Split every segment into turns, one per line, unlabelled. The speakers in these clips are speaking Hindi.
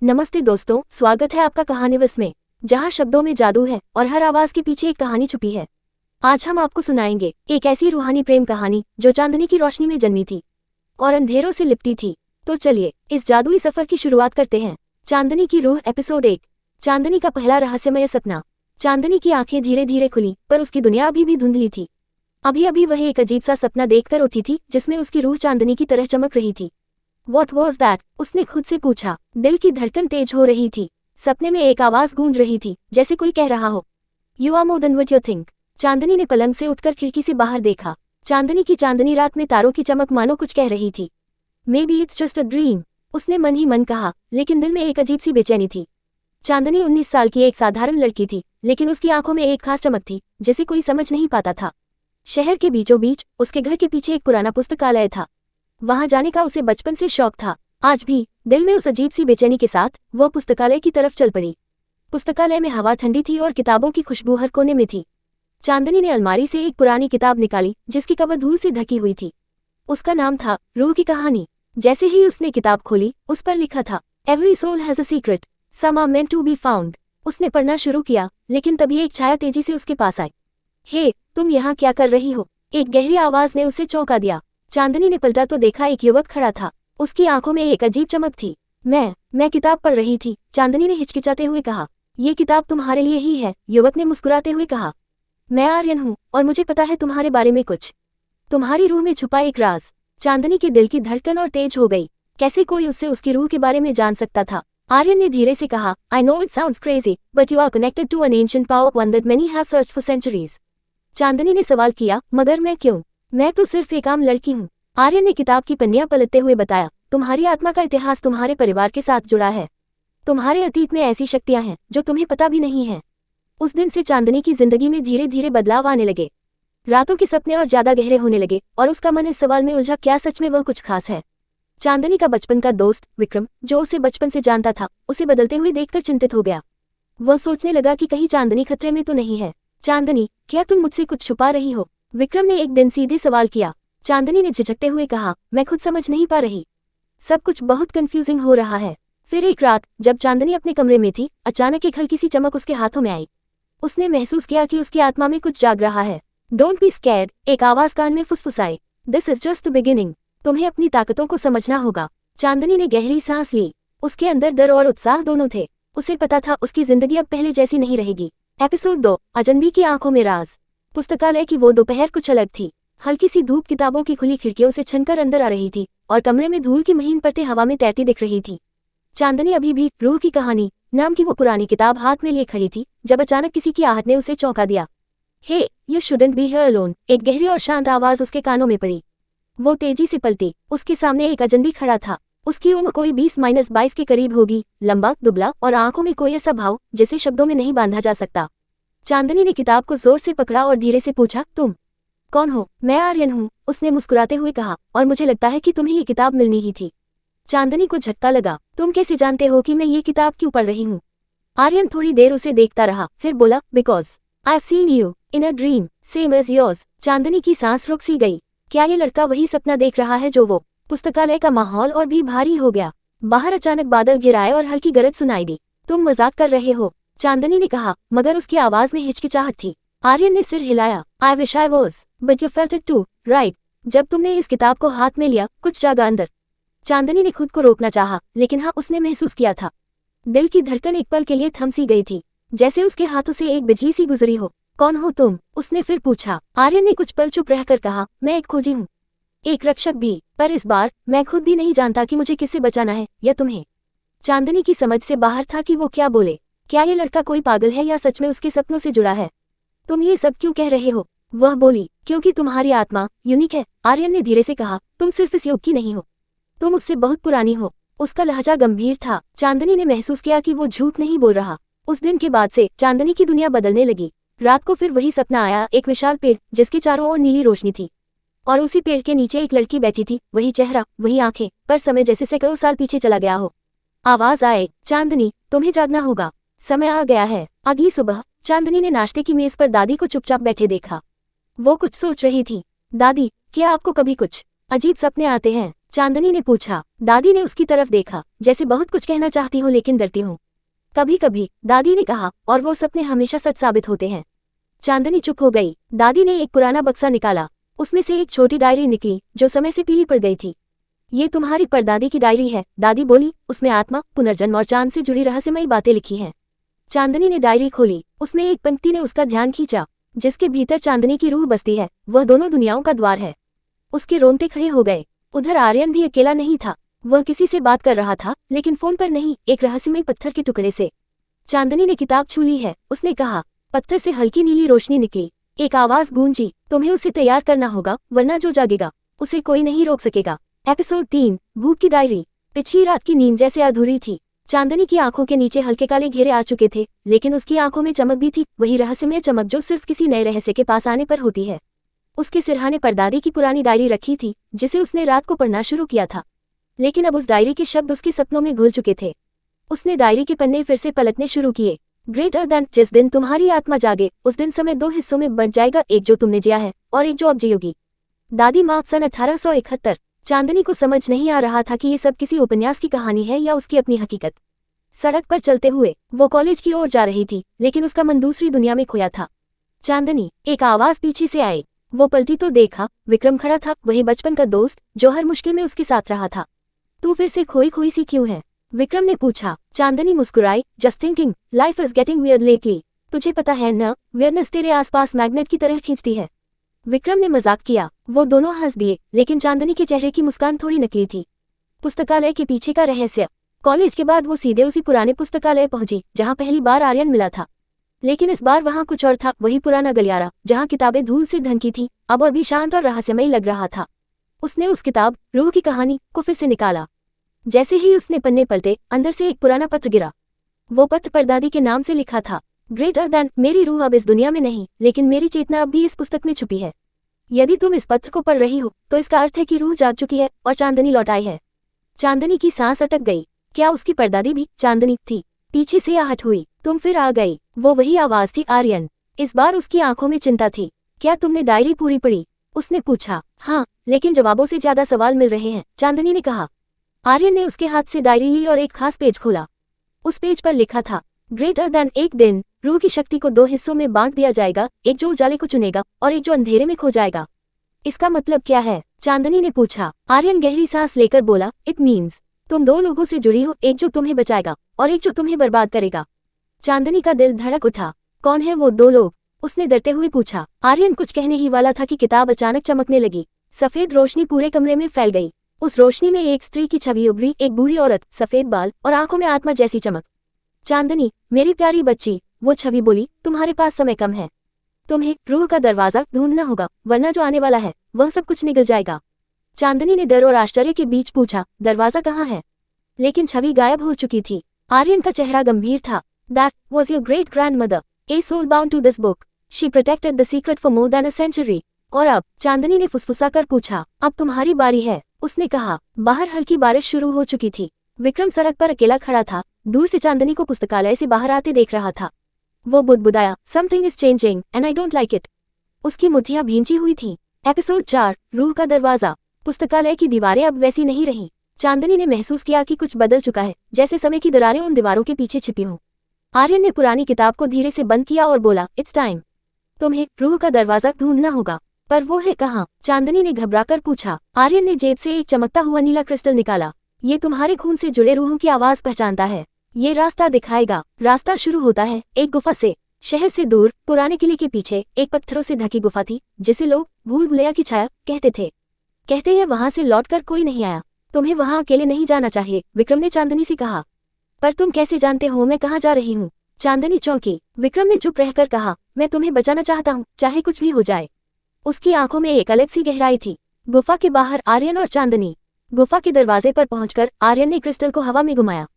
नमस्ते दोस्तों, स्वागत है आपका कहानीविस में, जहां शब्दों में जादू है और हर आवाज के पीछे एक कहानी छुपी है। आज हम आपको सुनाएंगे एक ऐसी रूहानी प्रेम कहानी जो चांदनी की रोशनी में जन्मी थी और अंधेरों से लिपटी थी। तो चलिए इस जादुई सफर की शुरुआत करते हैं। चांदनी की रूह एपिसोड 1। चांदनी का पहला रहस्यमय सपना। चांदनी की आंखें धीरे धीरे खुली, पर उसकी दुनिया अभी भी धुंधली थी। अभी अभी वह एक अजीब सा सपना देखकर उठी थी जिसमें उसकी रूह चांदनी की तरह चमक रही थी। What was that? उसने खुद से पूछा। दिल की धड़कन तेज हो रही थी। सपने में एक आवाज गूंज रही थी, जैसे कोई कह रहा हो, You are more than what you think। चांदनी ने पलंग से उठकर खिड़की से बाहर देखा। चांदनी की चांदनी रात में तारों की चमक मानो कुछ कह रही थी। Maybe it's just a dream। उसने मन ही मन कहा, लेकिन दिल में एक अजीब सी बेचैनी थी। चांदनी 19 साल की एक साधारण लड़की थी, लेकिन उसकी आंखों में एक खास चमक थी, जिसे कोई समझ नहीं पाता था। शहर के बीचों बीच उसके घर के पीछे एक पुराना पुस्तकालय था। वहां जाने का उसे बचपन से शौक था। आज भी दिल में उस अजीब सी बेचैनी के साथ वह पुस्तकालय की तरफ चल पड़ी। पुस्तकालय में हवा ठंडी थी और किताबों की खुशबू हर कोने में थी। चांदनी ने अलमारी से एक पुरानी किताब निकाली जिसकी कवर धूल से ढकी हुई थी। उसका नाम था रूह की कहानी। जैसे ही उसने किताब खोली, उस पर लिखा था, Every soul has a secret, some are meant to be found। उसने पढ़ना शुरू किया, लेकिन तभी एक छाया तेजी से उसके पास आई। हे, तुम यहाँ क्या कर रही हो? एक गहरी आवाज ने उसे चौंका दिया। चांदनी ने पलटा तो देखा एक युवक खड़ा था। उसकी आंखों में एक अजीब चमक थी। मैं किताब पढ़ रही थी, चांदनी ने हिचकिचाते हुए कहा। ये किताब तुम्हारे लिए ही है, युवक ने मुस्कुराते हुए कहा। मैं आर्यन हूँ और मुझे पता है तुम्हारे बारे में कुछ। तुम्हारी रूह में छुपा एक राज। चांदनी के दिल की धड़कन और तेज हो गई। कैसे कोई उससे उसकी रूह के बारे में जान सकता था? आर्यन ने धीरे से कहा, I know it sounds crazy, but you are connected to an ancient power, one that many have searched for centuries। चांदनी ने सवाल किया, मगर मैं क्यों? मैं तो सिर्फ एक आम लड़की हूँ। आर्यन ने किताब की पन्नियां पलटते हुए बताया, तुम्हारी आत्मा का इतिहास तुम्हारे परिवार के साथ जुड़ा है। तुम्हारे अतीत में ऐसी शक्तियां हैं जो तुम्हें पता भी नहीं है। उस दिन से चांदनी की जिंदगी में धीरे धीरे बदलाव आने लगे। रातों के सपने और ज्यादा गहरे होने लगे और उसका मन इस सवाल में उलझा, क्या सच में वह कुछ खास है? चांदनी का बचपन का दोस्त विक्रम, जो उसे बचपन से जानता था, उसे बदलते हुए देखकर चिंतित हो गया। वह सोचने लगा कि कहीं चांदनी खतरे में तो नहीं है। चांदनी, क्या तुम मुझसे कुछ छुपा रही हो? विक्रम ने एक दिन सीधे सवाल किया। चांदनी ने झिझकते हुए कहा, मैं खुद समझ नहीं पा रही। सब कुछ बहुत कंफ्यूजिंग हो रहा है। फिर एक रात जब चांदनी अपने कमरे में थी, अचानक एक हल्की सी चमक उसके हाथों में आई। उसने महसूस किया कि उसकी आत्मा में कुछ जाग रहा है। डोंट बी स्कैर्ड, एक आवाज कान में फुसफुसाई। This is just the beginning. तुम्हें अपनी ताकतों को समझना होगा। चांदनी ने गहरी सांस ली। उसके अंदर डर और उत्साह दोनों थे। उसे पता था उसकी जिंदगी अब पहले जैसी नहीं रहेगी। एपिसोड 2, अजनबी की आंखों में राज। पुस्तकालय की वो दोपहर कुछ अलग थी। हल्की सी धूप किताबों की खुली खिड़कियों से छनकर अंदर आ रही थी और कमरे में धूल की महीन परतें हवा में तैरती दिख रही थी। चांदनी अभी भी रूह की कहानी नाम की वो पुरानी किताब हाथ में लिए खड़ी थी, जब अचानक किसी की आहट ने उसे चौंका दिया। Hey, you shouldn't be here alone. एक गहरी और शांत आवाज उसके कानों में पड़ी। वो तेजी से पलटी। उसके सामने एक अजनबी खड़ा था। उसकी उम्र कोई 20-22 के करीब होगी, लंबा, दुबला और आंखों में कोई ऐसा भाव जिसे शब्दों में नहीं बांधा जा सकता। चांदनी ने किताब को जोर से पकड़ा और धीरे से पूछा, तुम कौन हो? मैं आर्यन हूँ, उसने मुस्कुराते हुए कहा, और मुझे लगता है कि तुम्हें ये किताब मिलनी ही थी। चांदनी को झटका लगा। तुम कैसे जानते हो कि मैं ये किताब क्यों पढ़ रही हूँ? आर्यन थोड़ी देर उसे देखता रहा, फिर बोला, because I have seen you in a dream same as yours. Chandni की सांस रुक सी गई। क्या ये लड़का वही सपना देख रहा है जो वो? पुस्तकालय का माहौल और भी भारी हो गया। बाहर अचानक बादल घिर आए और हल्की गरज सुनाई दी। तुम मजाक कर रहे हो? चांदनी ने कहा, मगर उसकी आवाज में हिचकिचाहट थी। आर्यन ने सिर हिलाया। I wish I was, but you felt it too, right? जब तुमने इस किताब को हाथ में लिया, कुछ जागा अंदर। चांदनी ने खुद को रोकना चाहा, लेकिन हाँ, उसने महसूस किया था। दिल की धड़कन एक पल के लिए थम सी गई थी, जैसे उसके हाथों से एक बिजली सी गुजरी हो। कौन हो तुम? उसने फिर पूछा। आर्यन ने कुछ पल चुप रहकर कहा, मैं एक खोजी हूँ, एक रक्षक भी, पर इस बार मैं खुद भी नहीं जानता कि मुझे किससे बचाना है या तुम्हें। चांदनी की समझ से बाहर था कि वो क्या बोले। क्या ये लड़का कोई पागल है या सच में उसके सपनों से जुड़ा है? तुम ये सब क्यों कह रहे हो? वह बोली, क्योंकि तुम्हारी आत्मा यूनिक है। आर्यन ने धीरे से कहा, तुम सिर्फ इस युग की नहीं हो, तुम उससे बहुत पुरानी हो। उसका लहजा गंभीर था। चांदनी ने महसूस किया कि वो झूठ नहीं बोल रहा। उस दिन के बाद से चांदनी की दुनिया बदलने लगी। रात को फिर वही सपना आया, एक विशाल पेड़ जिसके चारों ओर नीली रोशनी थी, और उसी पेड़ के नीचे एक लड़की बैठी थी। वही चेहरा, वही आंखें, पर समय जैसे सैकड़ों साल पीछे चला गया हो। आवाज आए, चांदनी, तुम्हें जागना होगा, समय आ गया है। अगली सुबह चांदनी ने नाश्ते की मेज पर दादी को चुपचाप बैठे देखा। वो कुछ सोच रही थी। दादी, क्या आपको कभी कुछ अजीब सपने आते हैं? चांदनी ने पूछा। दादी ने उसकी तरफ देखा, जैसे बहुत कुछ कहना चाहती हूँ लेकिन डरती हूँ। कभी कभी, दादी ने कहा, और वो सपने हमेशा सच साबित होते हैं। चांदनी चुप हो गई। दादी ने एक पुराना बक्सा निकाला। उसमें से एक छोटी डायरी निकली जो समय से पीली पड़ गई थी। ये तुम्हारी परदादी की डायरी है, दादी बोली। उसमें आत्मा, पुनर्जन्म और चांद से जुड़ी रहस्यमयी बातें लिखी हैं। चांदनी ने डायरी खोली। उसमें एक पंक्ति ने उसका ध्यान खींचा, जिसके भीतर चांदनी की रूह बसती है, वह दोनों दुनियाओं का द्वार है। उसके रोंगटे खड़े हो गए। उधर आर्यन भी अकेला नहीं था। वह किसी से बात कर रहा था, लेकिन फोन पर नहीं, एक रहस्यमय पत्थर के टुकड़े से। चांदनी ने किताब छू ली है, उसने कहा। पत्थर से हल्की नीली रोशनी निकली। एक आवाज गूंजी, तुम्हें उसे तैयार करना होगा, वरना जो जागेगा उसे कोई नहीं रोक सकेगा। एपिसोड 3, भूख की डायरी। पिछली रात की नींद जैसे अधूरी थी। चांदनी की आंखों के नीचे हल्के काले घेरे आ चुके थे, लेकिन उसकी आंखों में चमक भी थी, वही रहस्यमय चमक जो सिर्फ किसी नए रहस्य के पास आने पर होती है। उसके सिरहाने पर दादी की पुरानी डायरी रखी थी, जिसे उसने रात को पढ़ना शुरू किया था। लेकिन अब उस डायरी के शब्द उसके सपनों में घुल चुके थे। उसने डायरी के पन्ने फिर से पलटने शुरू किए। ग्रेटर देन, जिस दिन तुम्हारी आत्मा जागे उस दिन समय 2 हिस्सों में बंट जाएगा, एक जो तुमने जिया है और एक जो अब जियोगी। दादी मार्क सन 1871। चांदनी को समझ नहीं आ रहा था कि ये सब किसी उपन्यास की कहानी है या उसकी अपनी हकीकत। सड़क पर चलते हुए वो कॉलेज की ओर जा रही थी, लेकिन उसका मन दूसरी दुनिया में खोया था। चांदनी, एक आवाज पीछे से आई। वो पलटी तो देखा, विक्रम खड़ा था, वही बचपन का दोस्त जो हर मुश्किल में उसके साथ रहा था। तू फिर से खोई खोई सी क्यों है? विक्रम ने पूछा। चांदनी मुस्कुराई। Just thinking, life is getting weird lately. तुझे पता है न, वियर्डनेस तेरे आसपास मैग्नेट की तरह खींचती है। विक्रम ने मजाक किया। वो दोनों हंस दिए, लेकिन चांदनी के चेहरे की मुस्कान थोड़ी नकली थी। पुस्तकालय के पीछे का रहस्य। कॉलेज के बाद वो सीधे उसी पुराने पुस्तकालय पहुंची जहां पहली बार आर्यन मिला था। लेकिन इस बार वहां कुछ और था, वही पुराना गलियारा जहां किताबें धूल से ढंकी थी, अब और भी शांत और रहस्यमयी लग रहा था। उसने उस किताब, रूह की कहानी, को फिर से निकाला। जैसे ही उसने पन्ने पलटे, अंदर से एक पुराना पत्र गिरा। वो पत्र परदादी के नाम से लिखा था। ग्रेटर देन, मेरी रूह अब इस दुनिया में नहीं, लेकिन मेरी चेतना अब भी इस पुस्तक में छुपी है। यदि तुम इस पत्र को पढ़ रही हो तो इसका अर्थ है कि रूह जाग चुकी है और चांदनी लौट आई है। चांदनी की सांस अटक गई। क्या उसकी परदादी भी चांदनी थी? पीछे से आहट हुई। तुम फिर आ गई। वो वही आवाज थी, आर्यन। इस बार उसकी आंखों में चिंता थी। क्या तुमने डायरी पूरी पढ़ी? उसने पूछा। हाँ, लेकिन जवाबों से ज्यादा सवाल मिल रहे हैं, चांदनी ने कहा। आर्यन ने उसके हाथ से डायरी ली और एक खास पेज खोला। उस पेज पर लिखा था, ग्रेटर देन, एक दिन रूह की शक्ति को 2 हिस्सों में बांट दिया जाएगा, एक जो उजाले को चुनेगा और एक जो अंधेरे में खो जाएगा। इसका मतलब क्या है? चांदनी ने पूछा। आर्यन गहरी सांस लेकर बोला, इट मीन्स तुम 2 लोगों से जुड़ी हो, एक जो तुम्हें बचाएगा और एक जो तुम्हें बर्बाद करेगा। चांदनी का दिल धड़क उठा। कौन है वो 2 लोग? उसने डरते हुए पूछा। आर्यन कुछ कहने ही वाला था कि किताब अचानक चमकने लगी। सफेद रोशनी पूरे कमरे में फैल गई। उस रोशनी में एक स्त्री की छवि उभरी, एक बूढ़ी औरत, सफेद बाल और आंखों में आत्मा जैसी चमक। चांदनी, मेरी प्यारी बच्ची, वो छवि बोली, तुम्हारे पास समय कम है। तुम्हें रूह का दरवाजा ढूंढना होगा, वरना जो आने वाला है वह सब कुछ निगल जाएगा। चांदनी ने डर और आश्चर्य के बीच पूछा, दरवाजा कहाँ है? लेकिन छवि गायब हो चुकी थी। आर्यन का चेहरा गंभीर था। That was your great grandmother, a soul bound to this book. She protected the secret for more than a century. और अब? चांदनी ने फुसफुसा कर पूछा। अब तुम्हारी बारी है, उसने कहा। बाहर हल्की बारिश शुरू हो चुकी थी। विक्रम सड़क पर अकेला खड़ा था, दूर से चांदनी को पुस्तकालय से बाहर आते देख रहा था। वो बुदबुदाया, something is changing and I don't like it. उसकी मुट्ठियां भींची हुई थीं। एपिसोड 4, रूह का दरवाजा। पुस्तकालय की दीवारें अब वैसी नहीं रहीं। चांदनी ने महसूस किया कि कुछ बदल चुका है, जैसे समय की दरारें उन दीवारों के पीछे छिपी हों। आर्यन ने पुरानी किताब को धीरे से बंद किया और बोला, इट्स टाइम। तुम्हें रूह का दरवाजा ढूंढना होगा। पर वो है कहाँ? चांदनी ने घबराकर पूछा। आर्यन ने जेब से एक चमकता हुआ नीला क्रिस्टल निकाला। ये तुम्हारे खून से जुड़े रूहों की आवाज पहचानता है। ये रास्ता दिखाएगा। रास्ता शुरू होता है एक गुफा से। शहर से दूर, पुराने किले के पीछे एक पत्थरों से ढकी गुफा थी, जिसे लोग भूल भुलैया की छाया कहते थे। कहते हैं वहां से लौटकर कोई नहीं आया। तुम्हें वहां अकेले नहीं जाना चाहिए, विक्रम ने चांदनी से कहा। पर तुम कैसे जानते हो मैं कहाँ जा रही हूँ? चांदनी चौंकी। विक्रम ने चुप रहकर कहा, मैं तुम्हें बचाना चाहता हूँ, चाहे कुछ भी हो जाए। उसकी आंखों में एक अलग सी गहराई थी। गुफा के बाहर आर्यन और चांदनी। गुफा के दरवाजे पर पहुंचकर आर्यन ने क्रिस्टल को हवा में घुमाया।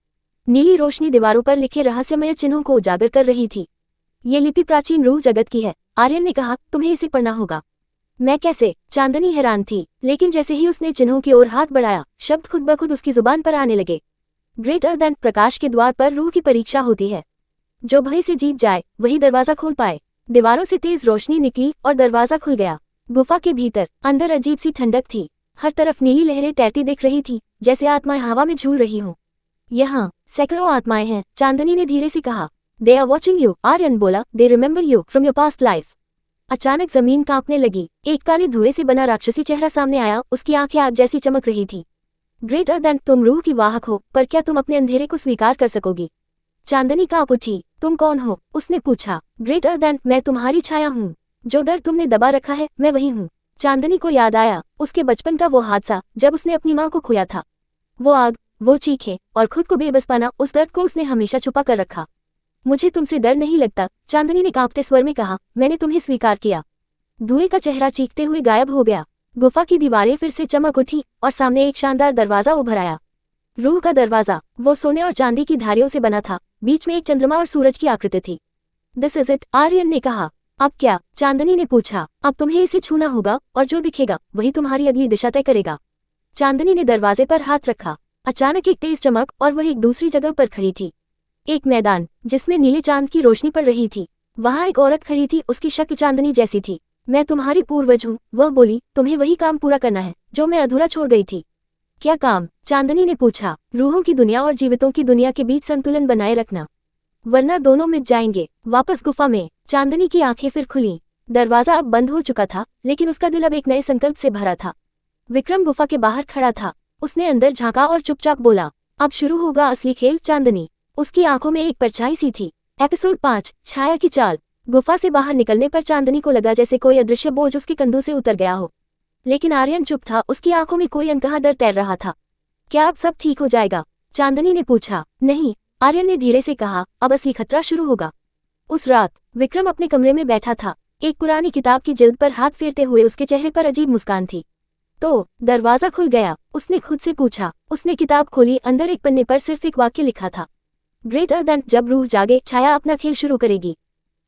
नीली रोशनी दीवारों पर लिखे रहस्यमय चिन्हों को उजागर कर रही थी। ये लिपि प्राचीन रूह जगत की है, आर्यन ने कहा, तुम्हें इसे पढ़ना होगा। मैं कैसे? चांदनी हैरान थी, लेकिन जैसे ही उसने चिन्हों की ओर हाथ बढ़ाया, शब्द खुद ब खुद उसकी जुबान पर आने लगे। ग्रेटर देन, प्रकाश के द्वार पर रूह की परीक्षा होती है। जो भय से जीत जाए वही दरवाजा खोल पाए। दीवारों से तेज रोशनी निकली और दरवाजा खुल गया। गुफा के भीतर अंदर अजीब सी ठंडक थी। हर तरफ नीली लहरें तैरती दिख रही थी, जैसे आत्माएं हवा में झूल रही हों। यहाँ सैकड़ों आत्माएं हैं, चांदनी ने धीरे से कहा। They are watching you, Aryan बोला। They remember you from your past life. अचानक जमीन कांपने लगी। एक काले धुएं से बना राक्षसी चेहरा सामने आया, उसकी आंखें आग जैसी चमक रही थी। ग्रेटर देन, तुम रूह की वाहक हो, पर क्या तुम अपने अंधेरे को स्वीकार कर सकोगी? चांदनी कांप उठी। तुम कौन हो? उसने पूछा। ग्रेटर देन, मैं तुम्हारी छाया हूँ। जो डर तुमने दबा रखा है, मैं वही हूँ। चांदनी को याद आया उसके बचपन का वो हादसा, जब उसने अपनी माँ को खोया था। वो आग, वो चीखें और खुद को बेबस पाना, उस दर्द को उसने हमेशा छुपा कर रखा। मुझे तुमसे डर नहीं लगता, चांदनी ने कांपते स्वर में कहा। मैंने तुम्हें स्वीकार किया। धुएं का चेहरा चीखते हुए गायब हो गया। गुफा की दीवारें फिर से चमक उठी और सामने एक शानदार दरवाजा उभर आया। रूह का दरवाजा, वो सोने और चांदी की धारियों से बना था। बीच में एक चंद्रमा और सूरज की आकृति थी। दिस इज इट, आर्यन ने कहा। अब क्या? चांदनी ने पूछा। अब तुम्हें इसे छूना होगा और जो दिखेगा वही तुम्हारी अगली दिशा तय करेगा। चांदनी ने दरवाजे पर हाथ रखा। अचानक एक तेज चमक और वह एक दूसरी जगह पर खड़ी थी। एक मैदान जिसमें नीले चांद की रोशनी पड़ रही थी। वहां एक औरत खड़ी थी, उसकी शक्ल चांदनी जैसी थी। मैं तुम्हारी पूर्वज हूँ, वह बोली। तुम्हें वही काम पूरा करना है जो मैं अधूरा छोड़ गई थी। क्या काम? चांदनी ने पूछा। रूहों की दुनिया और जीवितों की दुनिया के बीच संतुलन बनाए रखना, वरना दोनों मिट जाएंगे। वापस गुफा में चांदनी की आंखें फिर खुली। दरवाजा अब बंद हो चुका था, लेकिन उसका दिल अब एक नए संकल्प से भरा था। विक्रम गुफा के बाहर खड़ा था। उसने अंदर झांका और चुपचाप बोला, अब शुरू होगा असली खेल चांदनी। उसकी आंखों में एक परछाई सी थी। एपिसोड 5, छाया की चाल। गुफा से बाहर निकलने पर चांदनी को लगा जैसे कोई अदृश्य बोझ उसके कंधों से उतर गया हो। लेकिन आर्यन चुप था, उसकी आंखों में कोई अनकहा डर तैर रहा था। क्या अब सब ठीक हो जाएगा? चांदनी ने पूछा। नहीं, आर्यन ने धीरे से कहा, अब असली खतरा शुरू होगा। उस रात विक्रम अपने कमरे में बैठा था। एक पुरानी किताब की जिल्द पर हाथ फेरते हुए उसके चेहरे पर अजीब मुस्कान थी। तो दरवाजा खुल गया। उसने खुद से पूछा। उसने किताब खोली। अंदर एक पन्ने पर सिर्फ एक वाक्य लिखा था, ग्रेटर देन, जब रूह जागे छाया अपना खेल शुरू करेगी।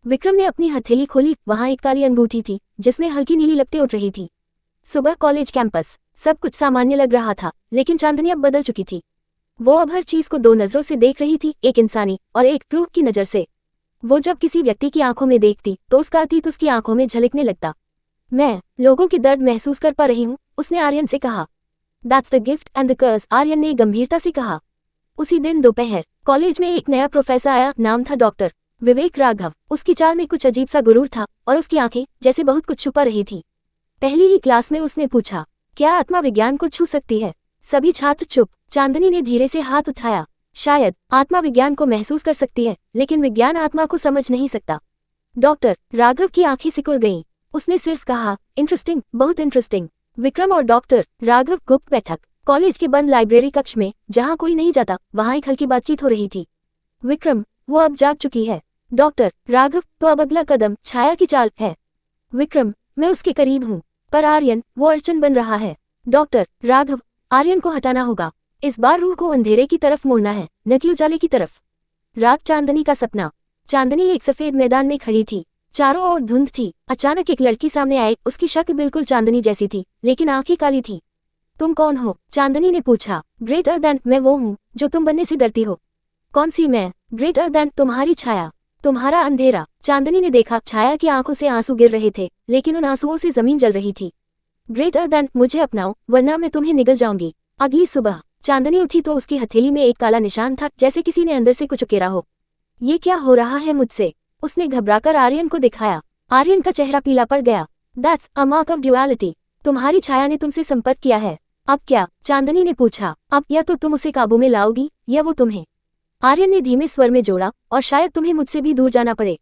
विक्रम ने अपनी हथेली खोली। वहां एक काली अंगूठी थी जिसमें हल्की नीली लपटें उठ रही थी। सुबह कॉलेज कैंपस, सब कुछ सामान्य लग रहा था, लेकिन चांदनी अब बदल चुकी थी। वो अब हर चीज को दो नजरों से देख रही थी, एक इंसानी और एक रूह की नजर से। वो जब किसी व्यक्ति की आंखों में देखती तो उसका अतीत उसकी आंखों में झलकने लगता। मैं लोगों के दर्द महसूस कर पा रही हूँ, उसने आर्यन से कहा। That's the gift and the curse, Aryan ने गंभीरता से कहा। उसी दिन दोपहर कॉलेज में एक नया प्रोफेसर आया। नाम था डॉक्टर विवेक राघव। उसकी चाल में कुछ अजीब सा गुरूर था और उसकी आंखें जैसे बहुत कुछ छुपा रही थी। पहली ही क्लास में उसने पूछा, क्या आत्मा विज्ञान को छू सकती है? सभी छात्र चुप। चांदनी ने धीरे से हाथ उठाया। शायद आत्मा विज्ञान को महसूस कर सकती है, लेकिन विज्ञान आत्मा को समझ नहीं सकता। डॉक्टर राघव की आंखें सिकुड़ गईं। उसने सिर्फ कहा, इंटरेस्टिंग, बहुत इंटरेस्टिंग। विक्रम और डॉक्टर राघव गुप्त बैठक। कॉलेज के बंद लाइब्रेरी कक्ष में, जहां कोई नहीं जाता, वहां एक हल्की बातचीत हो रही थी। विक्रम, वो अब जाग चुकी है। डॉक्टर राघव, तो अब अगला कदम छाया की चाल है। विक्रम, मैं उसके करीब हूँ, पर आर्यन, वो अड़चन बन रहा है। डॉक्टर राघव, आर्यन को हटाना होगा। इस बार रूह को अंधेरे की तरफ मोड़ना है, न कि उजाले की तरफ। रात चांदनी का सपना। चांदनी एक सफेद मैदान में खड़ी थी। चारों ओर धुंध थी। अचानक एक लड़की सामने आई। उसकी शक्ल बिल्कुल चांदनी जैसी थी, लेकिन आंखें काली थी। तुम कौन हो? चांदनी ने पूछा। ग्रेटर देन, मैं वो हूँ जो तुम बनने से डरती हो। कौन सी मैं? ग्रेटर देन, तुम्हारी छाया, तुम्हारा अंधेरा। चांदनी ने देखा, छाया की आंखों से आंसू गिर रहे थे, लेकिन उन आंसुओं से जमीन जल रही थी। ग्रेटर देन, मुझे अपनाओ, वरना मैं तुम्हें निगल जाऊंगी। अगली सुबह चांदनी उठी तो उसकी हथेली में एक काला निशान था, जैसे किसी ने अंदर से कुछ उकेरा हो। ये क्या हो रहा है मुझसे? उसने घबराकर आर्यन को दिखाया। आर्यन का चेहरा पीला पड़ गया। That's a mark of duality. तुम्हारी छाया ने तुमसे संपर्क किया है। अब क्या? चांदनी ने पूछा। अब या तो तुम उसे काबू में लाओगी, या वो तुम्हें। आर्यन ने धीमे स्वर में जोड़ा, और शायद तुम्हें मुझसे भी दूर जाना पड़े।